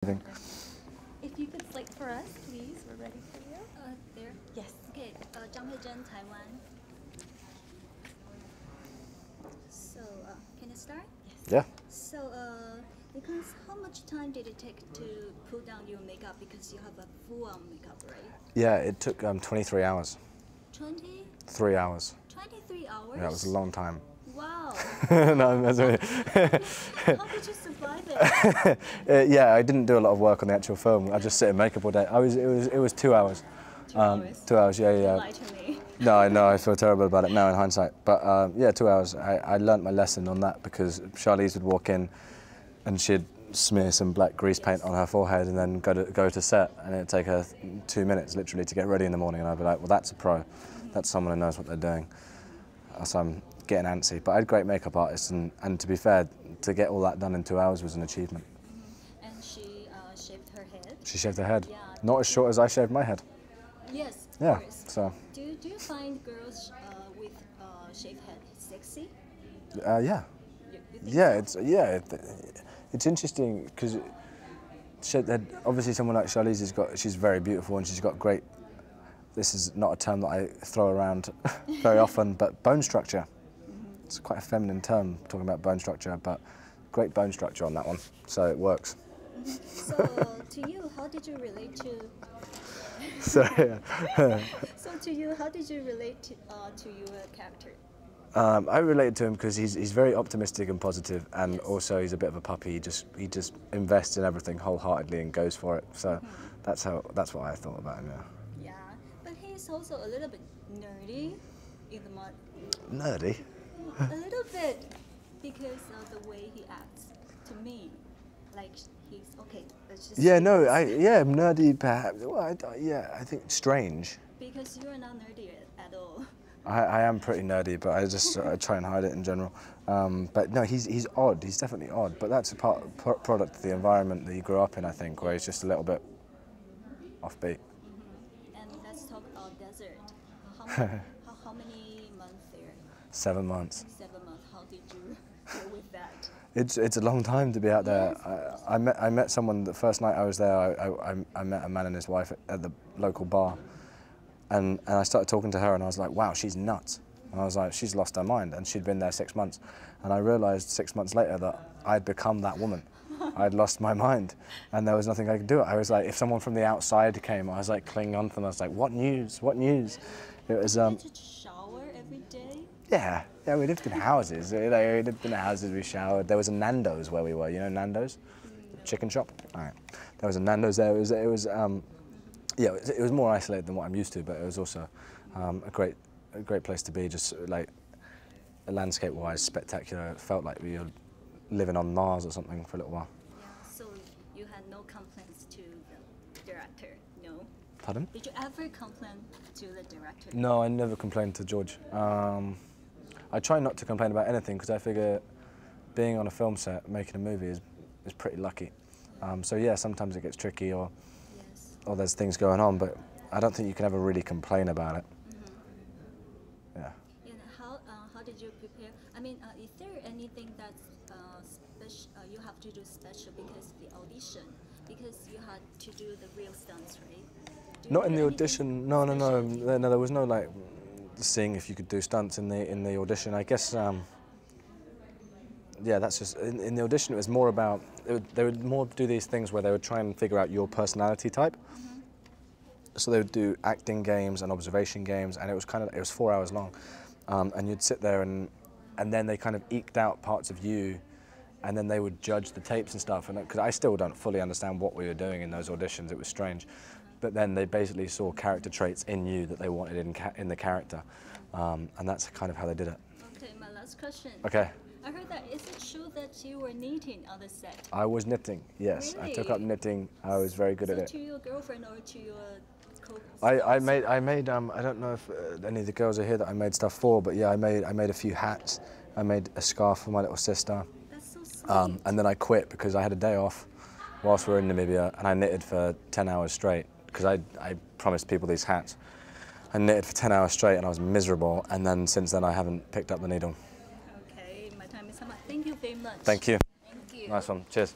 If you could slate for us, please. We're ready for you. There? Yes. Okay, Zhang Peizhen, Taiwan. So, can I start? Yes. Yeah. So, because how much time did it take to put down your makeup because you have a full-on makeup, right? Yeah, it took 23 hours. 20? 3 hours. 23 hours? Yeah, it was a long time. Wow. No, that's really How did you survive it? yeah, I didn't do a lot of work on the actual film. I just sit in makeup all day. It was 2 hours. 2 hours? 2 hours, yeah. Don't lie to me. No, I know, I feel terrible about it now in hindsight. But yeah, 2 hours. I learnt my lesson on that because Charlize would walk in and she'd smear some black grease paint on her forehead and then go to set, and it'd take her 2 minutes literally to get ready in the morning, and I'd be like, well, that's a pro. That's someone who knows what they're doing. So I'm getting antsy. But I had great makeup artists, and to be fair, to get all that done in 2 hours was an achievement. And she shaved her head? She shaved her head. Yeah. Not as short as I shaved my head. Yes, of Yeah, course. so. Do you find girls with shaved head sexy? Yeah. You think It's interesting because obviously someone like Charlize she's very beautiful and she's got great, this is not a term that I throw around very often, but bone structure. It's quite a feminine term, talking about bone structure, but great bone structure on that one, so it works. So, to you, how did you relate to... So, So, to you, how did you relate to your character? I relate to him because he's very optimistic and positive, and Yes. also he's a bit of a puppy. He just invests in everything wholeheartedly and goes for it. So that's what I thought about him. Yeah. Yeah, but he's also a little bit nerdy in the mod. Nerdy. A little bit, because of the way he acts to me. Like, he's okay. Let's just Yeah, say no, this. nerdy perhaps. Well, I think strange. Because you are not nerdy at all. I am pretty nerdy, but I try and hide it in general. But no, he's odd. He's definitely odd. But that's a product of the environment that he grew up in, I think, where he's just a little bit offbeat. And let's talk about desert. How many months there? 7 months. 7 months. How did you deal with that? It's a long time to be out there. Yes. I met someone the first night I was there. I met a man and his wife at the local bar, and I started talking to her, and I was like, wow, she's nuts. And I was like, she's lost her mind, and she'd been there 6 months, and I realised 6 months later that I'd become that woman. I'd lost my mind, and there was nothing I could do. I was like, if someone from the outside came, I was like clinging on to them. I was like, what news? What news? It was Did you shower every day? Yeah, we lived in houses. We lived in houses, we showered. There was a Nando's where we were, you know Nando's? Chicken shop? All right. There was a Nando's there. It was more isolated than what I'm used to, but it was also a great place to be, just like landscape-wise, spectacular. It felt like we were living on Mars or something for a little while. Yeah, so you had no complaints to the director, no? Pardon? Did you ever complain to the director? No, I never complained to George. I try not to complain about anything because I figure being on a film set, making a movie is pretty lucky. So yeah, sometimes it gets tricky or there's things going on, but I don't think you can ever really complain about it. Yeah. And how did you prepare? I mean, is there anything that's special? You have to do special because the audition, because you had to do the real stunts, right? Not in the audition. No. There was no like seeing if you could do stunts in the audition. I guess. Yeah, that's just in the audition. It was more about they would more do these things where they would try and figure out your personality type. So they would do acting games and observation games, and it was 4 hours long, and you'd sit there and then they kind of eked out parts of you, and then they would judge the tapes and stuff. And because I still don't fully understand what we were doing in those auditions, it was strange. But then they basically saw character traits in you that they wanted in the character, and that's kind of how they did it. Okay, my last question. Okay. I heard that, is it true that you were knitting on the set? I was knitting, yes. Really? I took up knitting. I was very good at it. To your girlfriend or to your I made I don't know if any of the girls are here that I made stuff for, but yeah, I made a few hats. I made a scarf for my little sister. That's so sweet. And then I quit because I had a day off whilst we were in Namibia, and I knitted for 10 hours straight because I promised people these hats. I knitted for 10 hours straight and I was miserable, and then since then I haven't picked up the needle. Okay, my time is up. Thank you very much. Thank you. Thank you. Nice one. Cheers.